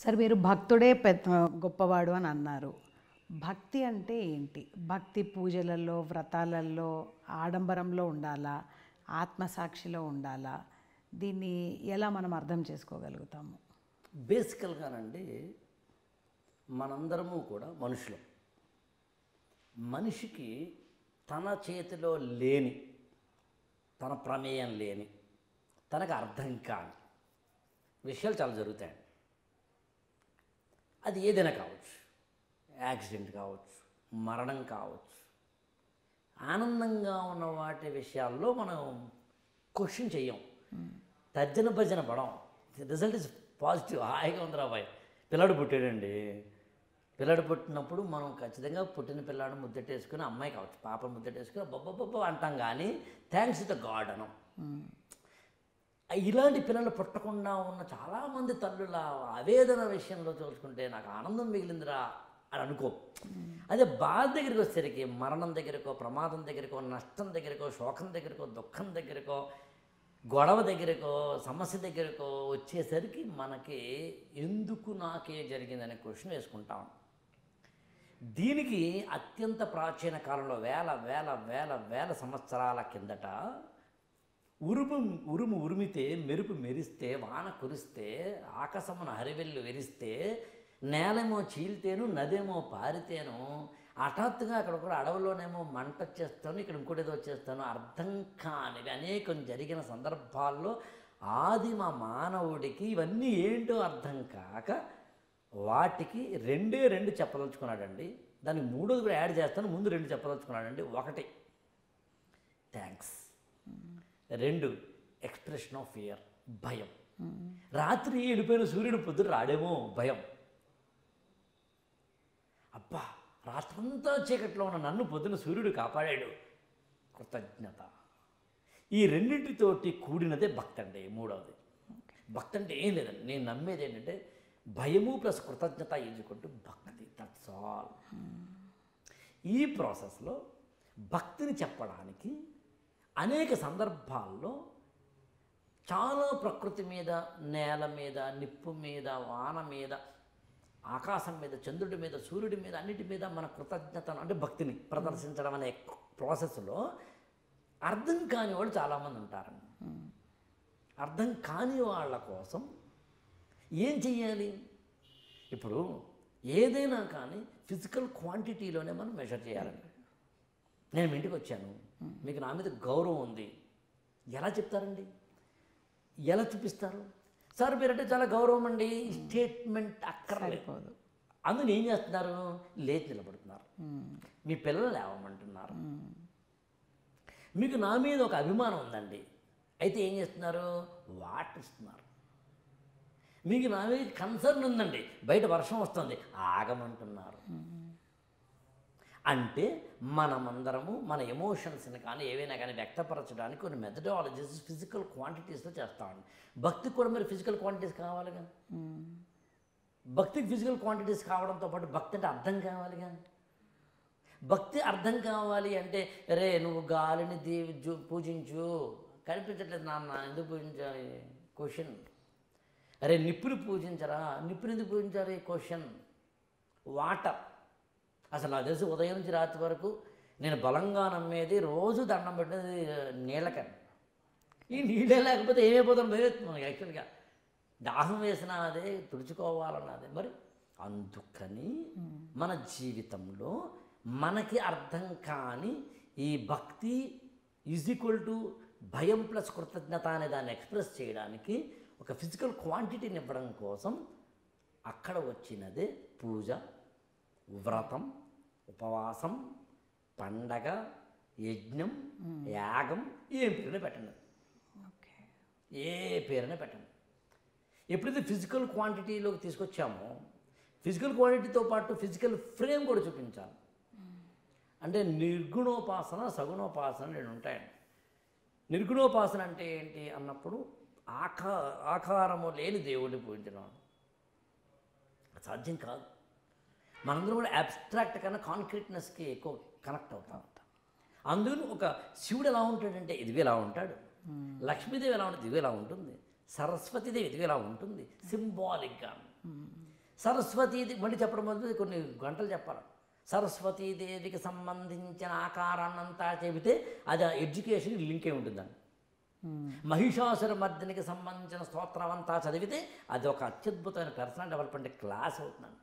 సరే, మీరు భక్తుడే గొప్పవాడు అని అన్నారు. భక్తి అంటే ఏంటి? భక్తి పూజలలో, వ్రతాలలో, ఆడంబరంలో ఉండాలా? ఆత్మసాక్షిలో ఉండాలా? దీన్ని ఎలా మనం అర్థం చేసుకోగలుగుతాము? బేసికల్గానండి, మనందరము కూడా మనుషులం. మనిషికి తన చేతిలో లేని, తన ప్రమేయం లేని, తనకు అర్థం కాని విషయాలు చాలా జరుగుతాయి. అది ఏదైనా కావచ్చు, యాక్సిడెంట్ కావచ్చు, మరణం కావచ్చు. ఆనందంగా ఉన్న వాటి విషయాల్లో మనం క్వశ్చన్ చెయ్యం, తర్జన భజన పడం. రిజల్ట్ ఇస్ పాజిటివ్, హాయిగా ఉంది రాబాయ్. పిల్లాడు పుట్టాడండి, పిల్లాడు పుట్టినప్పుడు మనం ఖచ్చితంగా పుట్టిన పిల్లాడు ముద్దెట్టేసుకుని, అమ్మాయి కావచ్చు పాప ముద్దెట్టేసుకుని బొబ్బ అంటాం, కానీ థ్యాంక్స్ టు గాడ్ అనం. ఇలాంటి పిల్లలు పుట్టకుండా ఉన్న చాలామంది తల్లుల ఆవేదన విషయంలో చూసుకుంటే నాకు ఆనందం మిగిలిందిరా అని అనుకో. అదే బాధ దగ్గరికి వచ్చేసరికి, మరణం దగ్గరకో, ప్రమాదం దగ్గరకో, నష్టం దగ్గరకో, శోకం దగ్గరకో, దుఃఖం దగ్గరకో, గొడవ దగ్గరకో, సమస్య దగ్గరకో వచ్చేసరికి మనకి ఎందుకు నాకే జరిగిందనే క్వశ్చన్ వేసుకుంటాం. దీనికి అత్యంత ప్రాచీన కాలంలో వేల వేల వేల వేల సంవత్సరాల కిందట ఉరుమితే, మెరుపు మెరిస్తే, వాన కురిస్తే, ఆకాశమున హరివెల్లు విరిస్తే, నేలేమో చీల్తేను, నదేమో పారితేను, హఠాత్తుగా అక్కడ కూడా అడవులోనేమో మంట వచ్చేస్తాను, ఇక్కడ ఇంకోటి ఏదో వచ్చేస్తాను, అర్థం కానివి అనేకం జరిగిన సందర్భాల్లో ఆదిమ మానవుడికి ఇవన్నీ ఏంటో అర్థం కాక వాటికి రెండు చెప్పదలుచుకున్నాడండి. దానికి మూడోది కూడా యాడ్ చేస్తాను, ముందు రెండు చెప్పదలుచుకున్నాడండి. ఒకటి థ్యాంక్స్, రెండు ఎక్స్ప్రెషన్ ఆఫ్ ఫియర్, భయం. రాత్రి వెళ్ళిపోయిన సూర్యుడు పొద్దున రాడేమో భయం. అబ్బా, రాత్రంతా చీకట్లో ఉన్న నన్ను పొద్దున సూర్యుడు కాపాడాడు, కృతజ్ఞత. ఈ రెండింటితోటి కూడినదే భక్తి అండి. మూడవది భక్తి అంటే ఏం లేదండి, నేను నమ్మేది ఏంటంటే భయము ప్లస్ కృతజ్ఞత ఈజుకుంటూ భక్తి, దట్స్ ఆల్. ఈ ప్రాసెస్లో భక్తిని చెప్పడానికి అనేక సందర్భాల్లో చాలా ప్రకృతి మీద, నేల మీద, నిప్పు మీద, వాన మీద, ఆకాశం మీద, చంద్రుడి మీద, సూర్యుడి మీద, అన్నిటి మీద మన కృతజ్ఞతను అంటే భక్తిని ప్రదర్శించడం అనే ప్రాసెస్లో అర్థం కాని వాళ్ళు చాలామంది ఉంటారండి. అర్థం కాని వాళ్ళ కోసం ఏం చెయ్యాలి? ఇప్పుడు ఏదైనా కానీ ఫిజికల్ క్వాంటిటీలోనే మనం మెజర్ చేయాలండి. నేను మీ ఇంటికి వచ్చాను, మీకు నా మీద గౌరవం ఉంది, ఎలా చెప్తారండి? ఎలా చూపిస్తారు? సార్ మీరంటే చాలా గౌరవం అండి, స్టేట్మెంట్ అక్కర్లేదు. అందులో ఏం చేస్తున్నారు? లేచి నిలబడుతున్నారు, మీ పిల్లలు లేవమంటున్నారు. మీకు నా మీద ఒక అభిమానం ఉందండి, అయితే ఏం చేస్తున్నారు? వాటర్ ఇస్తున్నారు. మీకు నా మీద కన్సర్న్ ఉందండి, బయట వర్షం వస్తుంది, ఆగమంటున్నారు. అంటే మనమందరము మన ఎమోషన్స్ని కానీ ఏవైనా కానీ వ్యక్తపరచడానికి కొన్ని మెథడాలజీస్ ఫిజికల్ క్వాంటిటీస్లో చేస్తామండి. భక్తికి కూడా మరి ఫిజికల్ క్వాంటిటీస్ కావాలిగా. భక్తికి ఫిజికల్ క్వాంటిటీస్ కావడంతో పాటు భక్తి అంటే అర్థం కావాలిగా. భక్తి అర్థం కావాలి అంటే, రే నువ్వు గాలిని పూజించు, కనిపించట్లేదు నాన్న, ఎందుకు పూజించాలి? క్వశ్చన్. అరే నిప్పుని పూజించరా, నిప్పుని ఎందుకు పూజించాలి? క్వశ్చన్. వాటర్, అసలు నాకు తెలిసి ఉదయం నుంచి రాత్రి వరకు నేను బలంగా నమ్మేది రోజు దండం పెట్టేది నీళ్ళకని. ఈ నీళ్ళే లేకపోతే ఏమైపోతాం మనకి. యాక్చువల్గా దాహం వేసినా అదే, తుడుచుకోవాలన్నదే. మరి అందుకని మన జీవితంలో మనకి అర్థం కాని ఈ భక్తి ఈజ్ ఈక్వల్ టు భయం ప్లస్ కృతజ్ఞత అనే దాన్ని ఎక్స్ప్రెస్ చేయడానికి ఒక ఫిజికల్ క్వాంటిటీని ఇవ్వడం కోసం అక్కడ వచ్చినదే పూజ, వ్రతం, ఉపవాసం, పండగ, యజ్ఞం, యాగం. ఏ పేరునే పెట్టండి, ఏ పేరునే పెట్టండి. ఎప్పుడైతే ఫిజికల్ క్వాంటిటీలోకి తీసుకొచ్చామో, ఫిజికల్ క్వాంటిటీతో పాటు ఫిజికల్ ఫ్రేమ్ కూడా చూపించాలి. అంటే నిర్గుణోపాసన, సగుణోపాసన రెండు ఉంటాయండి. నిర్గుణోపాసన అంటే ఏంటి అన్నప్పుడు ఆకారము లేని దేవుడిని పూజించడం సాధ్యం కాదు. మనందరం కూడా అబ్స్ట్రాక్ట్ కన్నా కాంక్రీట్నెస్కి ఎక్కువ కనెక్ట్ అవుతాం. అందుకని ఒక శివుడు ఎలా ఉంటాడంటే ఇదిగో ఎలా ఉంటాడు, లక్ష్మీదేవి ఎలా ఉంటుంది ఇదిగో ఎలా ఉంటుంది, సరస్వతీదేవి ఇదిగో ఎలా ఉంటుంది, సింబాలిక్గా. సరస్వతీదేవి మళ్ళీ చెప్పడం మొదలు కొన్ని గంటలు చెప్పాలి. సరస్వతీదేవికి సంబంధించిన ఆకారాన్నంతా చెబితే అది ఆ ఎడ్యుకేషన్ లింక్ అయి ఉంటుందండి. మహిషాసుర మర్దినికి సంబంధించిన స్తోత్రం అంతా చదివితే అది ఒక అత్యద్భుతమైన పర్సనల్ డెవలప్మెంట్ క్లాస్ అవుతుందండి.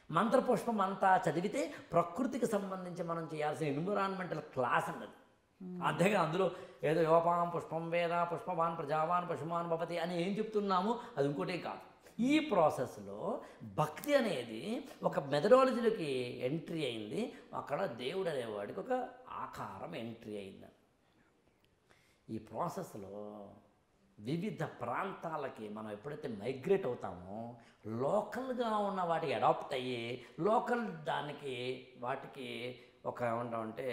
మంత్రపుష్పం అంతా చదివితే ప్రకృతికి సంబంధించి మనం చేయాల్సిన ఎన్విరాన్మెంటల్ క్లాస్ అన్నది. అంతేగా అందులో ఏదో యోపాం పుష్పం వేద పుష్పవాన్ ప్రజావాన్ పశుమాన్ భవతి అని ఏం చెప్తున్నామో అది ఇంకోటే కాదు. ఈ ప్రాసెస్లో భక్తి అనేది ఒక మెథడాలజీలోకి ఎంట్రీ అయింది. అక్కడ దేవుడు అనేవాడికి ఒక ఆకారం ఎంట్రీ అయింది. ఈ ప్రాసెస్లో వివిధ ప్రాంతాలకి మనం ఎప్పుడైతే మైగ్రేట్ అవుతామో లోకల్గా ఉన్న వాటికి అడాప్ట్ అయ్యి లోకల్ దానికి వాటికి ఒక ఏమంటామంటే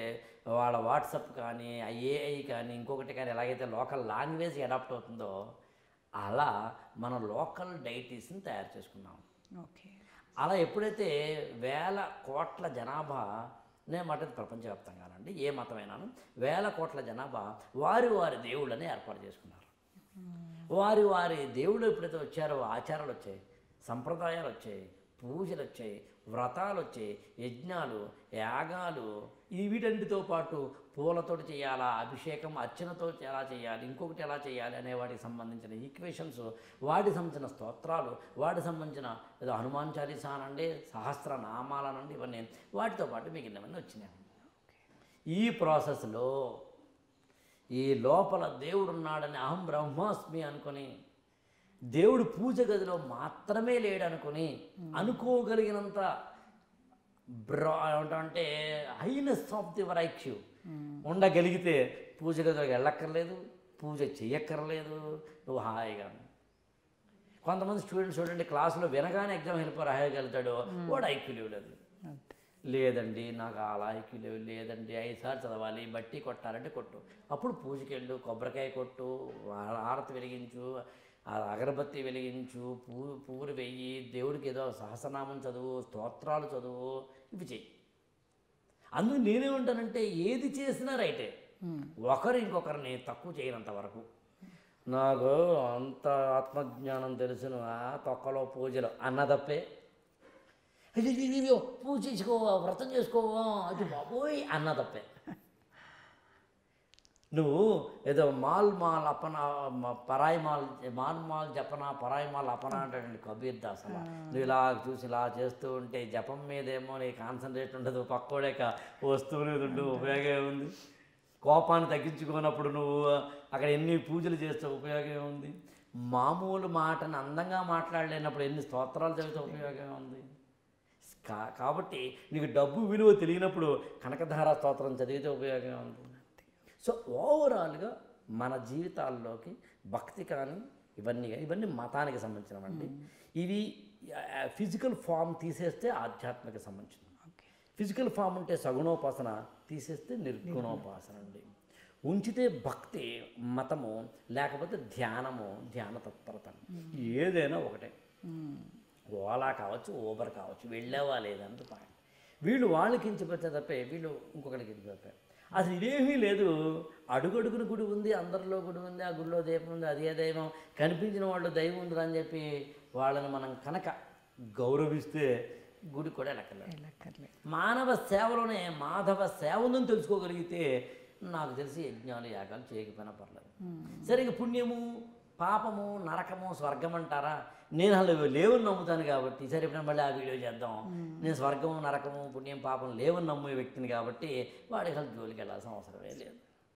వాళ్ళ వాట్సాప్ కానీ ఏఐ కానీ ఇంకొకటి కానీ ఎలాగైతే లోకల్ లాంగ్వేజ్ అడాప్ట్ అవుతుందో అలా మనం లోకల్ డైటీస్ని తయారు చేసుకున్నాం. ఓకే. అలా ఎప్పుడైతే వేల కోట్ల జనాభా నేను మాట ప్రపంచవ్యాప్తంగానండి ఏ మతమైనాను వేల కోట్ల జనాభా వారి వారి దేవుళ్ళని ఏర్పాటు చేసుకున్నారు. వారి వారి దేవుళ్ళు ఎప్పుడైతే వచ్చారో ఆచారాలు వచ్చాయి, సంప్రదాయాలు వచ్చాయి, పూజలు వచ్చాయి, వ్రతాలు వచ్చాయి, యజ్ఞాలు, యాగాలు, ఈ వీటన్నిటితో పాటు పూలతోటి చేయాలా, అభిషేకం అర్చనతో ఎలా చేయాలి, ఇంకొకటి ఎలా చేయాలి అనే వాటికి సంబంధించిన ఈక్వేషన్స్, వాటికి సంబంధించిన స్తోత్రాలు, వాటికి సంబంధించిన ఏదో హనుమాన్ చాలీసా అనండి, సహస్రనామాలనండి, ఇవన్నీ వాటితో పాటు మిగిలినవన్నీ వచ్చినాయి. ఈ ప్రాసెస్లో ఈ లోపల దేవుడున్నాడని అహం బ్రహ్మాస్మి అనుకొని దేవుడు పూజ గదిలో మాత్రమే లేడనుకొని అనుకోగలిగినంత అంటే హైనెస్ ఆఫ్ ది ఐక్యూ ఉండగలిగితే పూజ గదిలోకి వెళ్ళక్కర్లేదు, పూజ చెయ్యక్కర్లేదు, నువ్వు హాయిగా. కొంతమంది స్టూడెంట్స్ చూడండి క్లాసులో వినగానే ఎగ్జామ్ వెళ్ళిపోయి హాయిగా వెళ్తాడు, వాడు ఐక్యూ లేవు. లేదండి నాకు అలా ఐక్యూ లెవెల్ లేదండి, 5 సార్లు చదవాలి, బట్టి కొట్టాలంటే కొట్టు, అప్పుడు పూజకి వెళ్ళు, కొబ్బరికాయ కొట్టు, హారతి వెలిగించు, అగరబత్తి వెలిగించు, పువ్వులు వెయ్యి, దేవుడికి ఏదో సహస్రనామం చదువు, స్తోత్రాలు చదువు, ఇవి చెయ్యి. అందుకు నేనేమంటానంటే ఏది చేసినా రైటే, ఒకరు ఇంకొకరిని తక్కువ చేయనంత వరకు. నాకు అంత ఆత్మజ్ఞానం తెలుసును తొక్కలో పూజలు అన్న తప్పే, అయ్యో పూజ చేసుకోవా, వ్రతం చేసుకోవా, అది బాబోయ్ అన్న తప్పే. నువ్వు ఏదో మాల్ అపన పరాయి మాల్ జపన పరాయి మాల్ అపన అంటాడండి కబీర్ దాస్. అలా నువ్వు ఇలా చూసి ఇలా చేస్తూ ఉంటే జపం మీదేమో నీ కాన్సన్ట్రేట్ ఉండదు, పక్కోడేక వస్తువులు ఉండు, ఉపయోగం ఉంది. కోపాన్ని తగ్గించుకున్నప్పుడు నువ్వు అక్కడ ఎన్ని పూజలు చేస్తే ఉపయోగం ఉంది. మామూలు మాటను అందంగా మాట్లాడలేనప్పుడు ఎన్ని స్తోత్రాలు చదివితే ఉపయోగం ఉంది. కాబట్టి నీకు డబ్బు విలువ తెలియనప్పుడు కనకధార స్తోత్రం చదివితే ఉపయోగం ఉంది. సో ఓవరాల్గా మన జీవితాల్లోకి భక్తి కానీ ఇవన్నీ మతానికి సంబంధించినవండి. ఇవి ఫిజికల్ ఫామ్ తీసేస్తే ఆధ్యాత్మిక సంబంధించిన, ఫిజికల్ ఫామ్ ఉంటే సగుణోపాసన, తీసేస్తే నిర్గుణోపాసన అండి. ఉంచితే భక్తి, మతము, లేకపోతే ధ్యానము, ధ్యాన తత్పరత, ఏదైనా ఒకటే. ఓలా కావచ్చు, ఊబర్ కావచ్చు, వెళ్ళేవా లేదంటూ పాయింట్. వీళ్ళు వాళ్ళకి కించపెట్టే తప్పే, వీళ్ళు ఇంకొకరికి కించపెట్టారు. అసలు ఇదేమీ లేదు, అడుగడుగున గుడి ఉంది, అందరిలో గుడి ఉంది, ఆ గుడిలో దైవం ఉంది, అదే దైవం, కనిపించిన వాళ్ళు దైవం ఉంది అని చెప్పి వాళ్ళని మనం కనుక గౌరవిస్తే గుడి కూడా వెళ్ళక్కర్లేదు. మానవ సేవలోనే మాధవ సేవ ఉందని తెలుసుకోగలిగితే నాకు తెలిసి యజ్ఞాలు యాగాలు చేయకపోయినా పర్లేదు. సరిగ్గా పుణ్యము పాపము నరకము స్వర్గం అంటారా, నేను అలా లేవని నమ్ముతాను కాబట్టి, సరే ఇప్పుడు మళ్ళీ ఆ వీడియో చేద్దాం. నేను స్వర్గము నరకము పుణ్యం పాపం లేవని నమ్మే వ్యక్తిని కాబట్టి వాడికి అసలు జోలికి వెళ్ళాల్సిన అవసరమే లేదు.